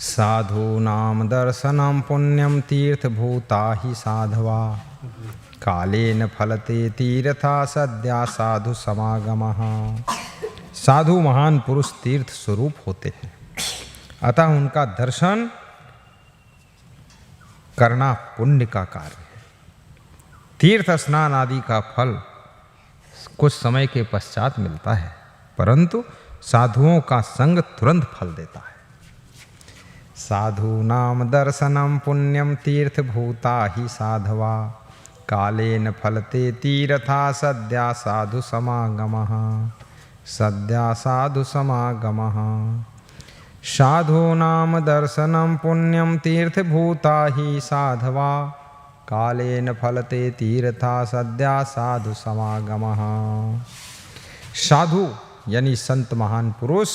साधूनां दर्शनं पुण्यं तीर्थभूता हि साधवा कालेन फलते तीर्था सद्या साधु समागमः। साधु महान पुरुष तीर्थ स्वरूप होते हैं, अतः उनका दर्शन करना पुण्य का कार्य है। तीर्थ स्नान आदि का फल कुछ समय के पश्चात मिलता है, परंतु साधुओं का संग तुरंत फल देता है। साधूनां दर्शनं पुण्यं तीर्थभूता हि साधवा कालेन फलते तीर्था सद्या साधु समागमः। सद्या साधु समागमः। साधूनां दर्शनं पुण्यं तीर्थभूता हि साधवा कालेन फलते तीर्था सद्या साधु समागमः। साधु यानी संत महान पुरुष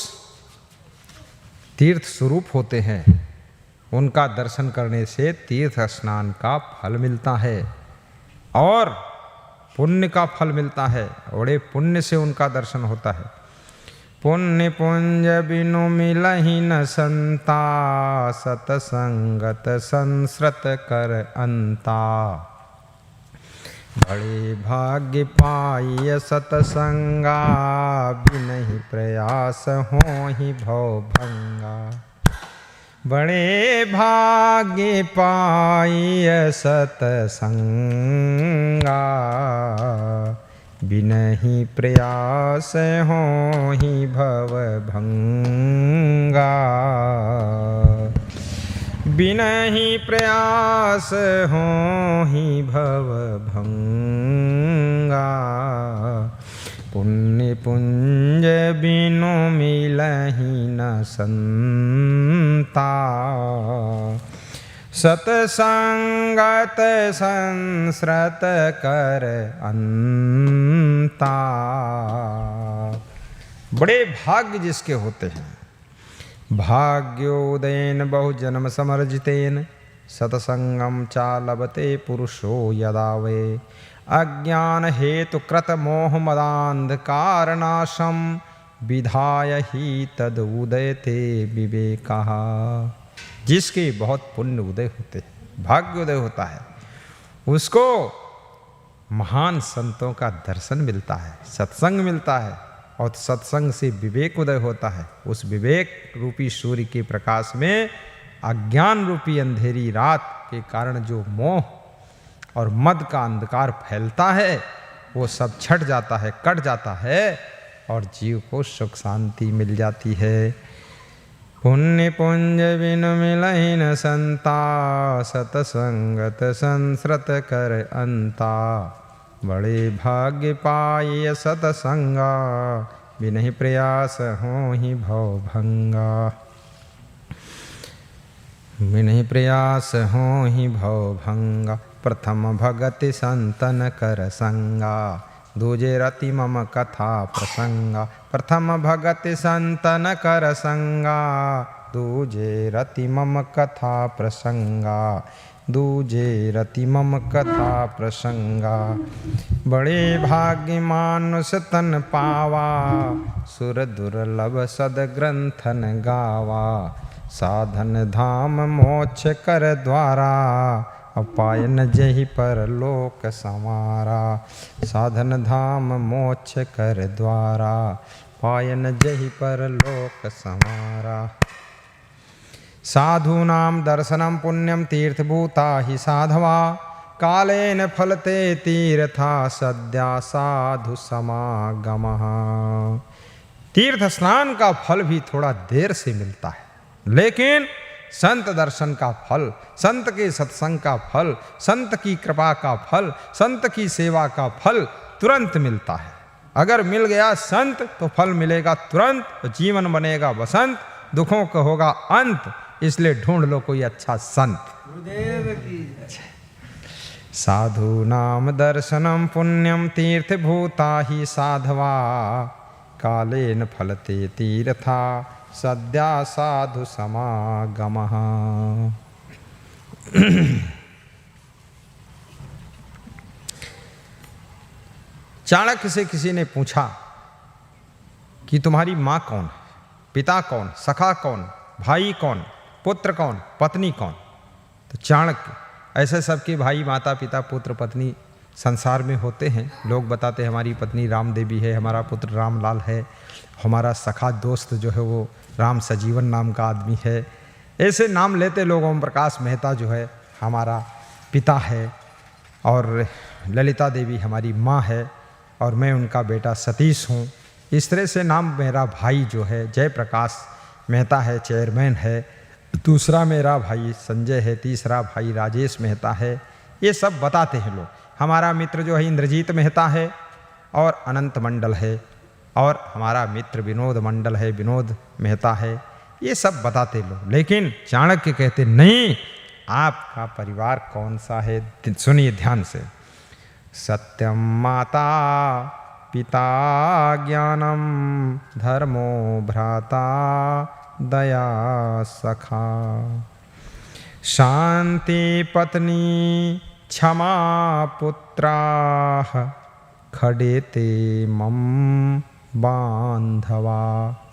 तीर्थ स्वरूप होते हैं, उनका दर्शन करने से तीर्थ स्नान का फल मिलता है और पुण्य का फल मिलता है। बड़े पुण्य से उनका दर्शन होता है। पुण्य पुंज बिनु मिलहि न संता सतसंगत संस्रत कर अंता। बड़े भाग्य पाई सतसंगा बिनहि प्रयास होहि भव भंगा। बड़े भाग्य पाई सतसंगा बिनहि प्रयास होहि भव भंगा। बिनहि प्रयास होहि भव भंगा। पुण्य पुंज बिनु मिलहि न संता सतसंगत संस्रत कर अंता। बड़े भाग्य जिसके होते हैं। भाग्योदयेन बहुजन्म समर्जितेन सतसंगम चालभते पुरुषो यदा वे। अज्ञान हेतु कृत मोह मदांधकारनाशम विधाय ही तद उदयते विवेकः। जिसके बहुत पुण्य उदय होते हैं, भाग्य उदय होता है, उसको महान संतों का दर्शन मिलता है, सत्संग मिलता है और सत्संग से विवेक उदय होता है। उस विवेक रूपी सूर्य के प्रकाश में अज्ञान रूपी अंधेरी रात के कारण जो मोह और मद का अंधकार फैलता है वो सब छट जाता है, कट जाता है और जीव को सुख शांति मिल जाती है। पुण्य पुंज बिनु मिलहि न संता सतसंगत संस्रत कर अंता। बड़े भाग्य पाई सतसंगा बिनहि प्रयास होहि भव भंगा। बिनहि प्रयास होहि भव भंगा। प्रथम भगति संतन कर संगा दूजे रति मम कथा प्रसंगा। प्रथम भगति संतन कर संगा दूजे रति मम कथा प्रसंगा। दूजे रति मम कथा प्रसंगा। बड़े भाग्य मानुष तन पावा सुर दुर्लभ सद ग्रंथन गावा। साधन धाम मोक्ष कर द्वारा अपायन जहि पर लोक समारा। साधन धाम मोक्ष कर द्वारा पायन जहि पर लोक समारा। साधूनां दर्शनं पुण्यं तीर्थभूता हि साधवा कालेन फलते तीर्था सद्या साधु समागमः। तीर्थ स्नान का फल भी थोड़ा देर से मिलता है, लेकिन संत दर्शन का फल, संत के सत्संग का फल, संत की कृपा का फल, संत की सेवा का फल तुरंत मिलता है। अगर मिल गया संत तो फल मिलेगा तुरंत, तो जीवन बनेगा बसंत, दुखों का होगा अंत। इसलिए ढूंढ लो कोई अच्छा संत। साधूनां दर्शनं पुण्यं तीर्थभूता हि साधवा कालेन फलते तीर्था सद्या साधु समागमः। चाणक्य से किसी ने पूछा कि तुम्हारी माँ कौन है, पिता कौन, सखा कौन, भाई कौन? पुत्र कौन, पत्नी कौन? तो चाणक्य। ऐसे सबके भाई, माता पिता, पुत्र, पत्नी संसार में होते हैं। लोग बताते हैं हमारी पत्नी राम देवी है, हमारा पुत्र रामलाल है, हमारा सखा दोस्त जो है वो राम सजीवन नाम का आदमी है। ऐसे नाम लेते लोग। ओम प्रकाश मेहता जो है हमारा पिता है, और ललिता देवी हमारी माँ है, और मैं उनका बेटा सतीश हूँ। इस तरह से नाम मेरा भाई जो है जयप्रकाश मेहता है, चेयरमैन है। दूसरा मेरा भाई संजय है, तीसरा भाई राजेश मेहता है। ये सब बताते हैं लोग। हमारा मित्र जो है इंद्रजीत मेहता है और अनंत मंडल है, और हमारा मित्र विनोद मंडल है, विनोद मेहता है। ये सब बताते लोग। लेकिन चाणक्य कहते नहीं, आपका परिवार कौन सा है? सुनिए ध्यान से। सत्यम माता पिता ज्ञानम धर्मो भ्राता दया सखा शांति पत्नी क्षमा पुत्राः खडेते मम बांधवा।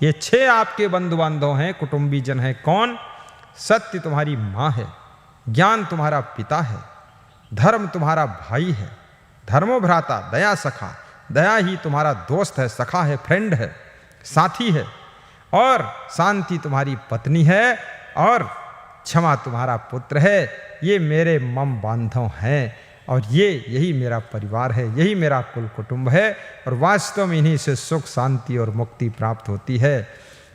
ये 6 आपके बंधु बांधव हैं, कुटुंबी जन हैं। कौन? सत्य तुम्हारी माँ है, ज्ञान तुम्हारा पिता है, धर्म तुम्हारा भाई है, धर्मो भ्राता दया सखा, दया ही तुम्हारा दोस्त है, सखा है, फ्रेंड है, साथी है, और शांति तुम्हारी पत्नी है, और क्षमा तुम्हारा पुत्र है। ये मेरे मम बांधव हैं, और यही मेरा परिवार है, यही मेरा कुल कुटुंब है, और वास्तव में इन्हीं से सुख, शांति और मुक्ति प्राप्त होती है।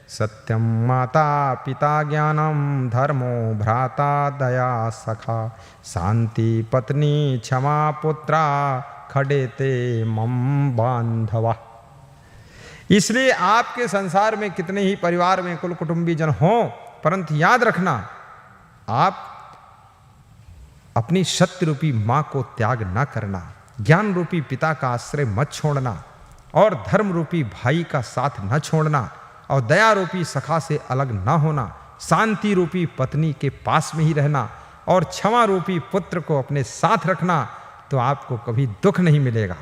सत्यम माता पिता ज्ञानम धर्मो भ्राता दया सखा शांति पत्नी क्षमा पुत्रा खडेते मम बांधवा। इसलिए आपके संसार में कितने ही परिवार में कुल कुटुंबी जन हों, परंतु याद रखना, आप अपनी सत्य रूपी माँ को त्याग न करना, ज्ञान रूपी पिता का आश्रय मत छोड़ना, और धर्म रूपी भाई का साथ न छोड़ना, और दया रूपी सखा से अलग न होना, शांति रूपी पत्नी के पास में ही रहना, और क्षमा रूपी पुत्र को अपने साथ रखना। तो आपको कभी दुख नहीं मिलेगा।